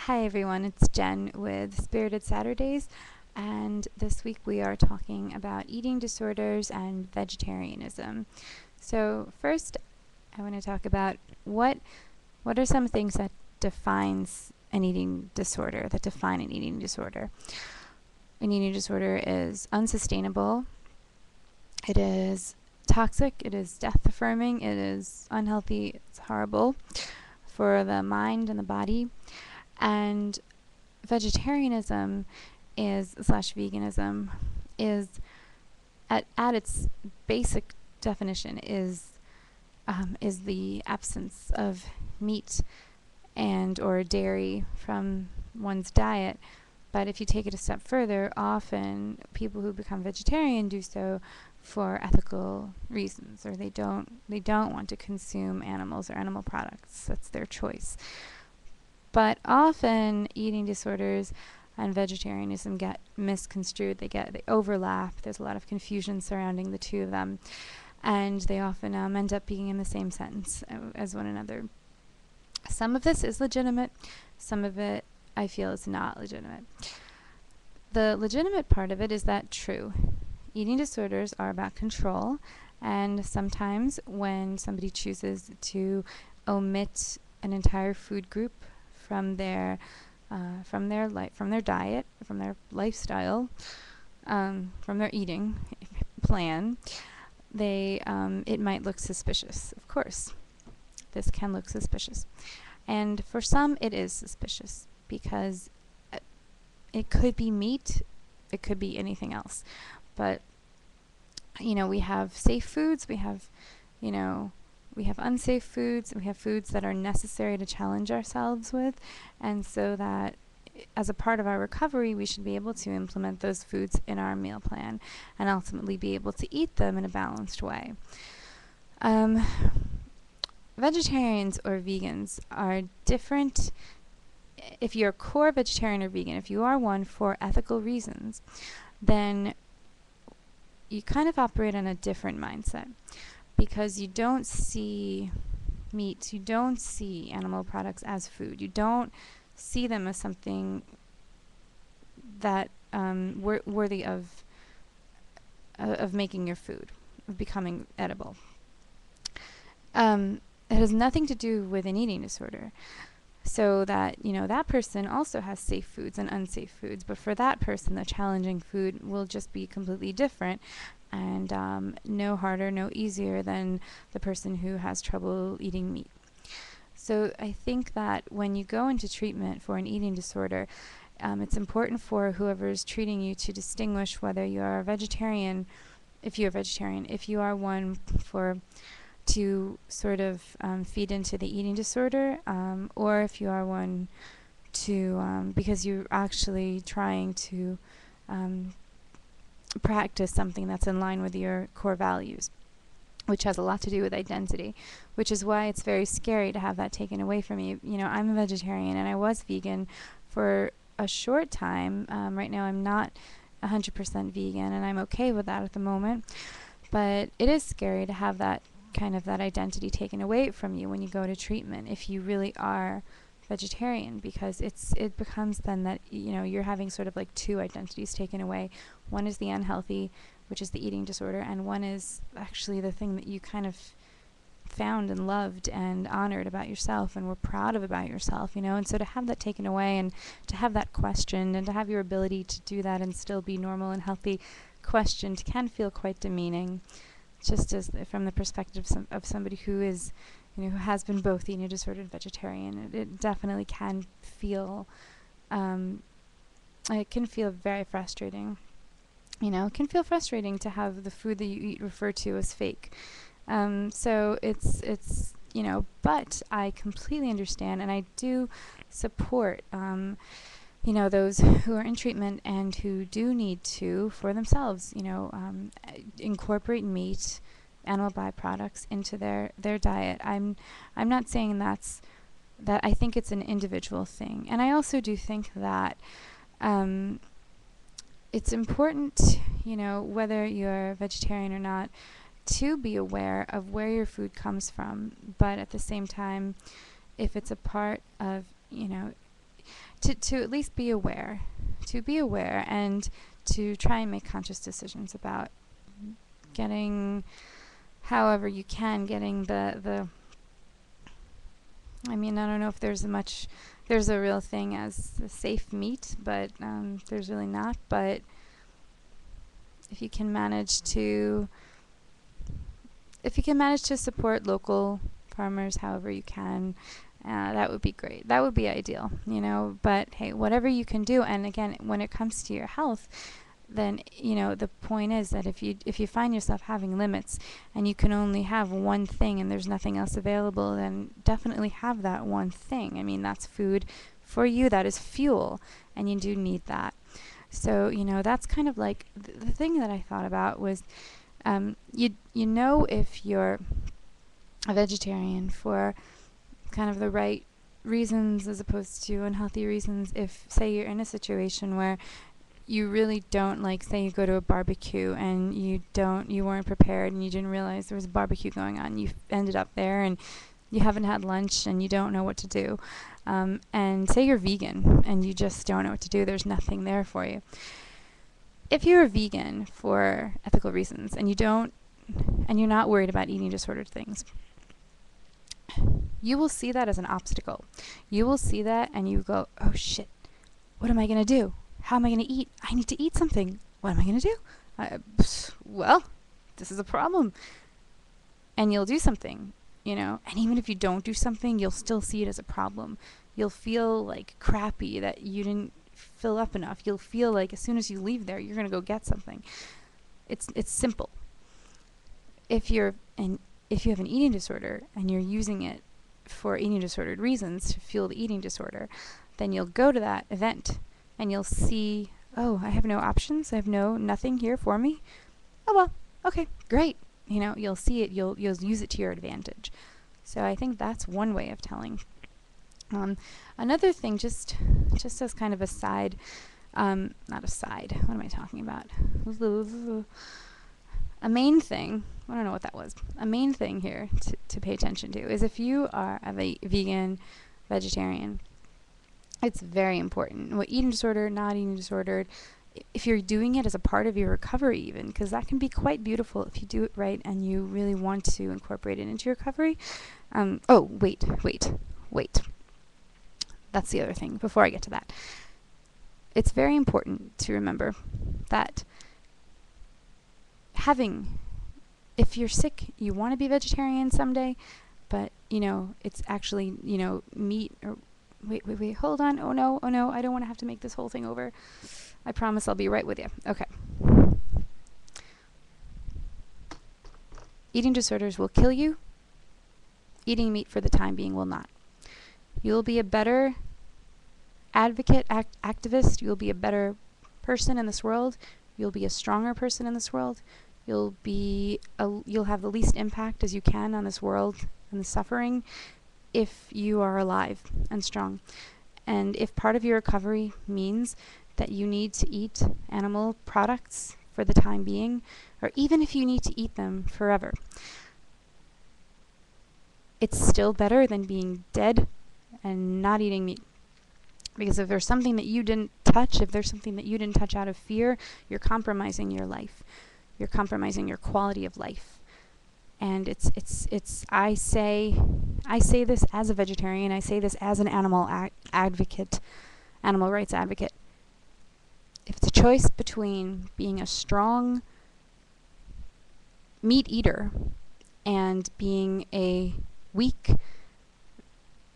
Hi everyone, it's Jen with Spirited Saturdays, and this week we are talking about eating disorders and vegetarianism. So first, I want to talk about what are some things that define an eating disorder. An eating disorder is unsustainable. It is toxic. It is death-affirming. It is unhealthy. It's horrible for the mind and the body. And vegetarianism /veganism is at its basic definition is the absence of meat and or dairy from one's diet. But if you take it a step further, often people who become vegetarian do so for ethical reasons, or they don't want to consume animals or animal products. That's their choice. But often eating disorders and vegetarianism get misconstrued. They overlap. There's a lot of confusion surrounding the two of them, and they often end up being in the same sentence as one another. Some of this is legitimate. Some of it I feel is not legitimate. The legitimate part of it is that true. Eating disorders are about control, and sometimes when somebody chooses to omit an entire food group from their diet, from their lifestyle, from their eating plan, it might look suspicious. Of course, this can look suspicious, and for some it is suspicious because it could be meat, it could be anything else. But we have safe foods, we have unsafe foods, and we have foods that are necessary to challenge ourselves with, and so that as a part of our recovery, we should be able to implement those foods in our meal plan and ultimately be able to eat them in a balanced way. Vegetarians or vegans are different. If you're a core vegetarian or vegan, if you are one for ethical reasons, then you kind of operate on a different mindset, because you don't see meat, you don't see animal products as food, you don't see them as something that worthy of making your food, of becoming edible. It has nothing to do with an eating disorder. So that, that person also has safe foods and unsafe foods, but for that person, the challenging food will just be completely different and no harder, no easier than the person who has trouble eating meat. So I think that when you go into treatment for an eating disorder, it's important for whoever's treating you to distinguish whether you are a vegetarian, if you're a vegetarian, if you are one to sort of feed into the eating disorder, or if you are one to because you're actually trying to practice something that's in line with your core values, which has a lot to do with identity, which is why it's very scary to have that taken away from you. I'm a vegetarian and I was vegan for a short time. Right now I'm not 100% vegan, and I'm okay with that at the moment, but it is scary to have that identity taken away from you when you go to treatment if you really are vegetarian, because it becomes then that you're having sort of like two identities taken away. One is the unhealthy, which is the eating disorder, and one is actually the thing that you kind of found and loved and honored about yourself and were proud of about yourself, and so to have that taken away and to have that questioned and to have your ability to do that and still be normal and healthy questioned can feel quite demeaning, just as from the perspective of somebody who is, who has been both eating disordered and vegetarian. It definitely can feel, it can feel very frustrating. It can feel frustrating to have the food that you eat referred to as fake. So it's but I completely understand, and I do support those who are in treatment and who do need to, for themselves, incorporate meat, animal byproducts into their diet. I'm not saying that I think it's an individual thing. And I also do think that it's important, whether you're vegetarian or not, to be aware of where your food comes from, but at the same time, if it's a part of, to at least be aware, and to try and make conscious decisions about getting, however you can, getting the I mean, I don't know if there's a real thing as a safe meat, but there's really not. But if you can manage to support local farmers however you can, that would be great. That would be ideal, But hey, whatever you can do, and again, when it comes to your health, then the point is that if you find yourself having limits and you can only have one thing and there's nothing else available, then definitely have that one thing. I mean, that's food for you, that is fuel, and you do need that. So that's kind of like the thing that I thought about was if you're a vegetarian for kind of the right reasons as opposed to unhealthy reasons. If, say, you're in a situation where you really don't, like, say you go to a barbecue and you weren't prepared and you didn't realize there was a barbecue going on. You ended up there and you haven't had lunch and you don't know what to do. And say you're vegan and you just don't know what to do. There's nothing there for you. If you're a vegan for ethical reasons and you're not worried about eating disordered things, you will see that as an obstacle. You will see that and you go, oh shit, what am I going to do? How am I going to eat? I need to eat something. What am I going to do? Well, this is a problem. And you'll do something, And even if you don't do something, you'll still see it as a problem. You'll feel like crappy that you didn't fill up enough. You'll feel like as soon as you leave there, you're going to go get something. It's simple. If you have an eating disorder and you're using it for eating disordered reasons to fuel the eating disorder, then you'll go to that event and you'll see, oh, I have no options. I have nothing here for me. Oh, well, okay, great. You'll see it. You'll use it to your advantage. So I think that's one way of telling. Another thing, just as kind of a side, not a side. What am I talking about? A main thing. I don't know what that was. A main thing here to pay attention to is if you are a vegan, vegetarian, it's very important. What eating disorder, not eating disordered, if you're doing it as a part of your recovery even, because that can be quite beautiful if you do it right and you really want to incorporate it into your recovery. Wait. That's the other thing. Before I get to that, it's very important to remember that if you're sick, you want to be vegetarian someday, but, it's actually, meat or... Wait, hold on. Oh no, I don't want to have to make this whole thing over. I promise I'll be right with you. Okay. Eating disorders will kill you. Eating meat for the time being will not. You'll be a better advocate, activist. You'll be a better person in this world. You'll be a stronger person in this world. You'll have the least impact as you can on this world and the suffering if you are alive and strong. And if part of your recovery means that you need to eat animal products for the time being, or even if you need to eat them forever, it's still better than being dead and not eating meat. Because if there's something that you didn't touch, out of fear, you're compromising your life. You're compromising your quality of life. And I say this as a vegetarian, I say this as an animal rights advocate. If it's a choice between being a strong meat eater and being a weak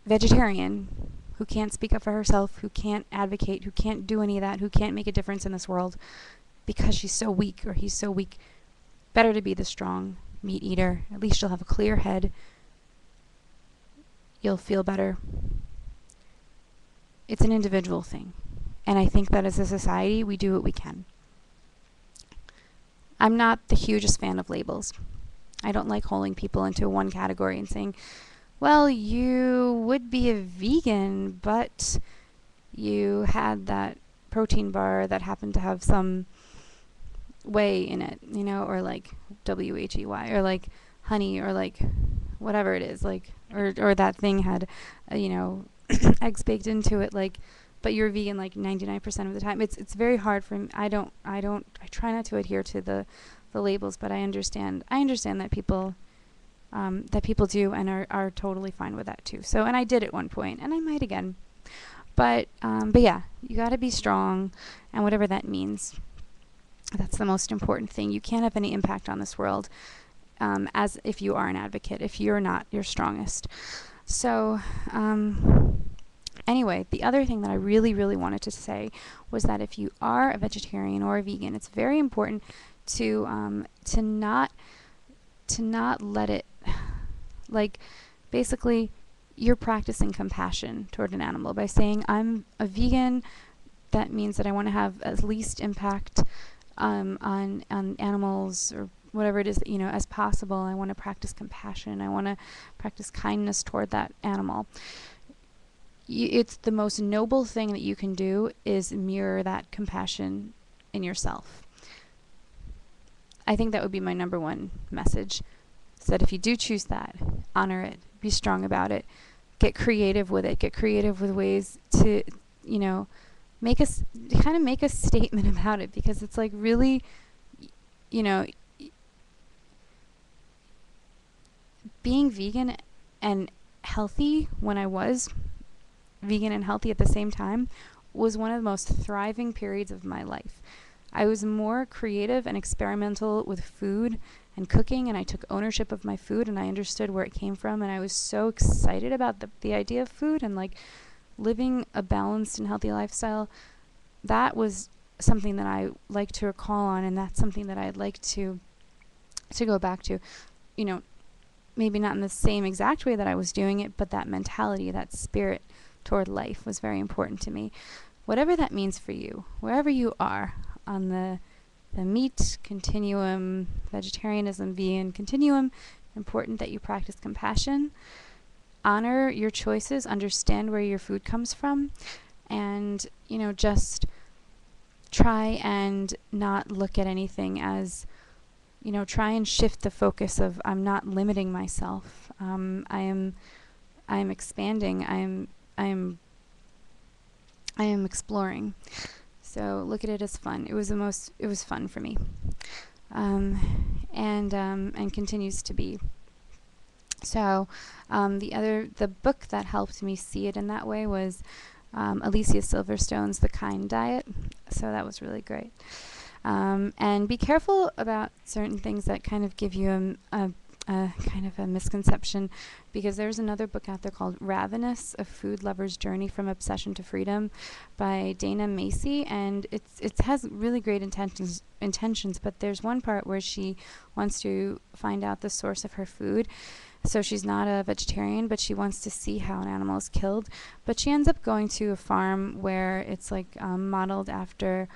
vegetarian who can't speak up for herself, who can't advocate, who can't do any of that, who can't make a difference in this world because she's so weak or he's so weak, better to be the strong meat eater. At least you'll have a clear head. You'll feel better. It's an individual thing. And I think that as a society, we do what we can. I'm not the hugest fan of labels. I don't like holding people into one category and saying, well, you would be a vegan, but you had that protein bar that happened to have some whey in it, or like WHEY, or like honey, or like whatever it is, like, or that thing had, eggs baked into it. Like, but you're vegan like 99% of the time. It's very hard for me. I try not to adhere to the labels, but I understand that people do and are totally fine with that too. So, and I did at one point, and I might again. But yeah, you got to be strong, and whatever that means. That's the most important thing. You can't have any impact on this world as if you are an advocate, if you're not your strongest. So, anyway, the other thing that I really, really wanted to say was that if you are a vegetarian or a vegan, it's very important to not let it, like, basically, you're practicing compassion toward an animal by saying, I'm a vegan. That means that I want to have as least impact on animals or whatever it is that, as possible. I want to practice compassion. I want to practice kindness toward that animal. It's the most noble thing that you can do is mirror that compassion in yourself. I think that would be my number one message. So that if you do choose that, honor it, be strong about it, get creative with it, get creative with ways to, make a statement about it, because it's like really, being vegan and healthy when I was vegan and healthy at the same time was one of the most thriving periods of my life. I was more creative and experimental with food and cooking, and I took ownership of my food, and I understood where it came from, and I was so excited about the idea of food and like living a balanced and healthy lifestyle. That was something that I like to recall on, and that's something that I'd like to go back to. Maybe not in the same exact way that I was doing it, but that mentality, that spirit toward life was very important to me. Whatever that means for you, wherever you are on the meat continuum, vegetarianism, vegan continuum, important that you practice compassion, honor your choices, understand where your food comes from, and, just try and not look at anything as, try and shift the focus of, I'm not limiting myself. I am expanding. I am exploring. So look at it as fun. It was fun for me, and continues to be. So the book that helped me see it in that way was Alicia Silverstone's The Kind Diet. So that was really great. And be careful about certain things that kind of give you a kind of a misconception, because there's another book out there called Ravenous: A Food Lover's Journey from Obsession to Freedom by Dana Macy, and it has really great intentions, but there's one part where she wants to find out the source of her food. So she's not a vegetarian, but she wants to see how an animal is killed. But she ends up going to a farm where it's like modeled after,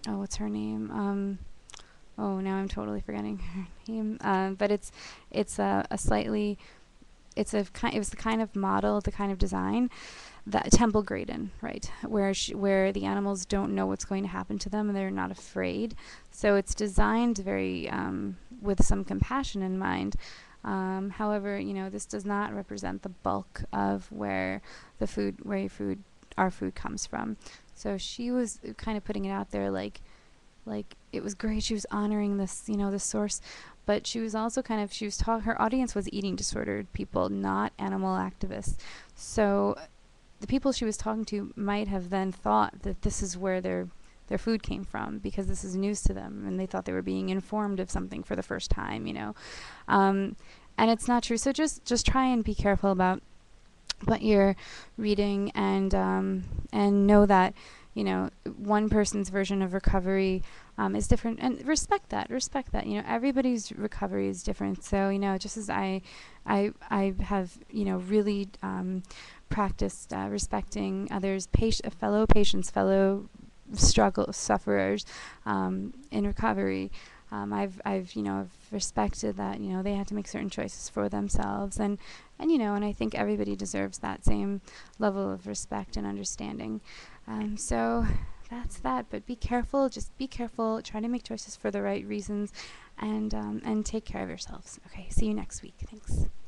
what's her name? Oh, now I'm totally forgetting her name. But it was the kind of model, the kind of design that Temple Grandin, right, where the animals don't know what's going to happen to them and they're not afraid. So it's designed very with some compassion in mind. However, this does not represent the bulk of where our food comes from. So she was kind of putting it out there like it was great. She was honoring this, the source, but she was also her audience was eating disordered people, not animal activists. So the people she was talking to might have then thought that this is where their food came from, because this is news to them, and they thought they were being informed of something for the first time, and it's not true. So just try and be careful about what you're reading, and know that one person's version of recovery is different, and respect that. Everybody's recovery is different. So just as I have really practiced respecting others, fellow patients, fellow sufferers in recovery. I've respected that they had to make certain choices for themselves, and I think everybody deserves that same level of respect and understanding. So that's that. But be careful. Just be careful. Try to make choices for the right reasons, and take care of yourselves. Okay. See you next week. Thanks.